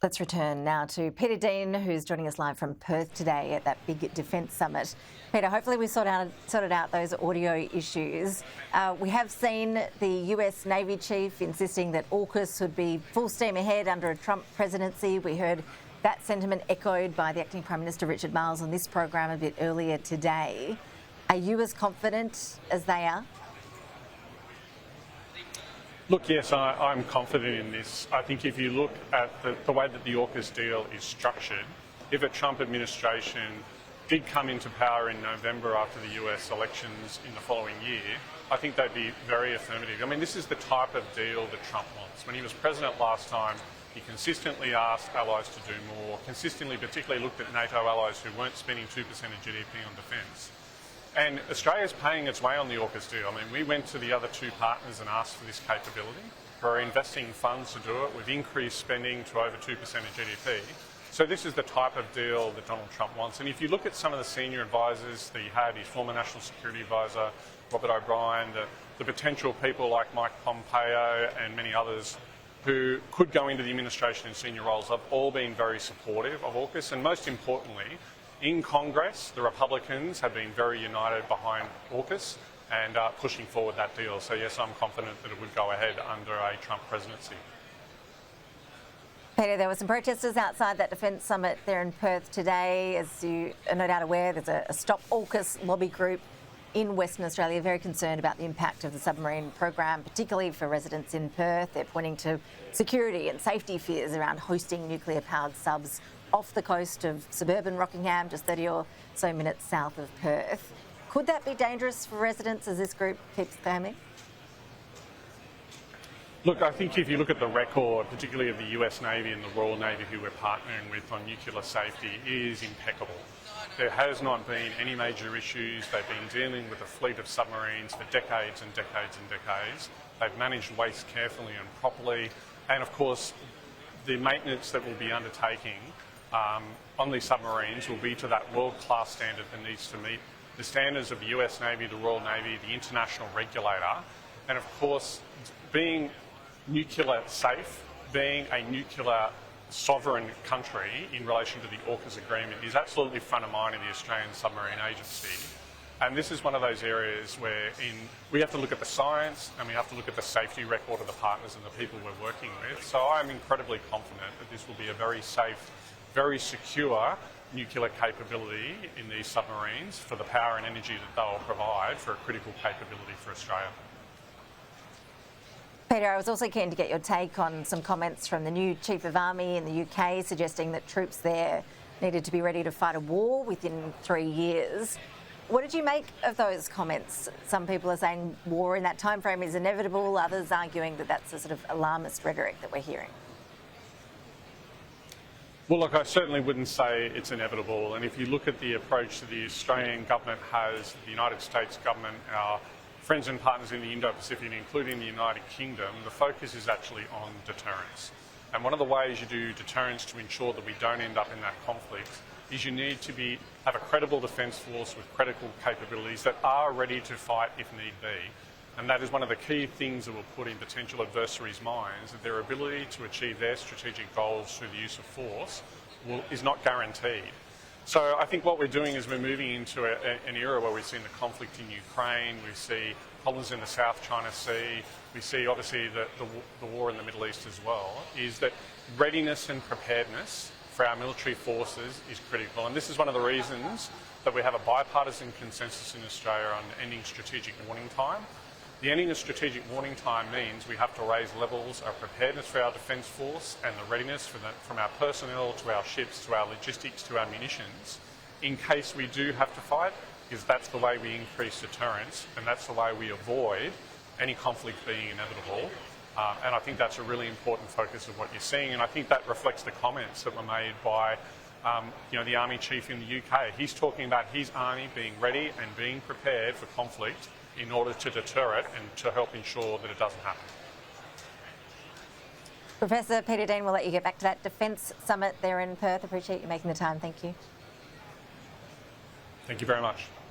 Let's return now to Peter Dean, who's joining us live from Perth today at that big defence summit. Peter, hopefully we sorted out those audio issues. We have seen the US Navy chief insisting that AUKUS would be full steam ahead under a Trump presidency. We heard that sentiment echoed by the acting Prime Minister Richard Marles on this program a bit earlier today. Are you as confident as they are? Look, yes, I'm confident in this. I think if you look at the way that the AUKUS deal is structured, if a Trump administration did come into power in November after the US elections in the following year, I think they'd be very affirmative. I mean, this is the type of deal that Trump wants. When he was president last time, he consistently asked allies to do more, consistently particularly looked at NATO allies who weren't spending 2% of GDP on defence. And Australia's paying its way on the AUKUS deal. I mean, we went to the other two partners and asked for this capability. We're investing funds to do it. We've increased spending to over 2% of GDP. So this is the type of deal that Donald Trump wants. And if you look at some of the senior advisors that he had, his former National Security Advisor, Robert O'Brien, the potential people like Mike Pompeo and many others who could go into the administration in senior roles have all been very supportive of AUKUS. And most importantly, in Congress, the Republicans have been very united behind AUKUS and pushing forward that deal. So yes, I'm confident that it would go ahead under a Trump presidency. Peter, there were some protesters outside that defence summit there in Perth today. As you are no doubt aware, there's a Stop AUKUS lobby group in Western Australia very concerned about the impact of the submarine program, particularly for residents in Perth. They're pointing to security and safety fears around hosting nuclear-powered subs off the coast of suburban Rockingham, just 30 or so minutes south of Perth. Could that be dangerous for residents, as this group keeps claiming? Look, I think if you look at the record, particularly of the US Navy and the Royal Navy who we're partnering with on nuclear safety, it is impeccable. There has not been any major issues. They've been dealing with a fleet of submarines for decades and decades and decades. They've managed waste carefully and properly. And of course, the maintenance that we'll be undertaking on these submarines will be to that world-class standard that needs to meet the standards of the US Navy, the Royal Navy, the international regulator. And of course, being nuclear safe, being a nuclear sovereign country in relation to the AUKUS agreement is absolutely front of mind in the Australian Submarine Agency. And this is one of those areas where we have to look at the science and we have to look at the safety record of the partners and the people we're working with. So I'm incredibly confident that this will be a very safe, very secure nuclear capability in these submarines for the power and energy that they'll provide for a critical capability for Australia. Peter, I was also keen to get your take on some comments from the new Chief of Army in the UK suggesting that troops there needed to be ready to fight a war within 3 years. What did you make of those comments? Some people are saying war in that timeframe is inevitable, others arguing that that's a sort of alarmist rhetoric that we're hearing. Well, look, I certainly wouldn't say it's inevitable. And if you look at the approach that the Australian government has, the United States government, our friends and partners in the Indo-Pacific, including the United Kingdom, the focus is actually on deterrence. And one of the ways you do deterrence to ensure that we don't end up in that conflict is you need to have a credible defence force with critical capabilities that are ready to fight if need be. And that is one of the key things that will put in potential adversaries' minds, that their ability to achieve their strategic goals through the use of force is not guaranteed. So I think what we're doing is we're moving into an era where we've seen the conflict in Ukraine, we see problems in the South China Sea, we see obviously the war in the Middle East as well, is that readiness and preparedness for our military forces is critical. And this is one of the reasons that we have a bipartisan consensus in Australia on ending strategic warning time. The ending of strategic warning time means we have to raise levels of preparedness for our defence force and the readiness from our personnel to our ships to our logistics to our munitions in case we do have to fight, because that's the way we increase deterrence and that's the way we avoid any conflict being inevitable. And I think that's a really important focus of what you're seeing, and I think that reflects the comments that were made by the Army Chief in the UK. He's talking about his Army being ready and being prepared for conflict in order to deter it and to help ensure that it doesn't happen. Professor Peter Dean, we'll let you get back to that defence summit there in Perth. Appreciate you making the time. Thank you. Thank you very much.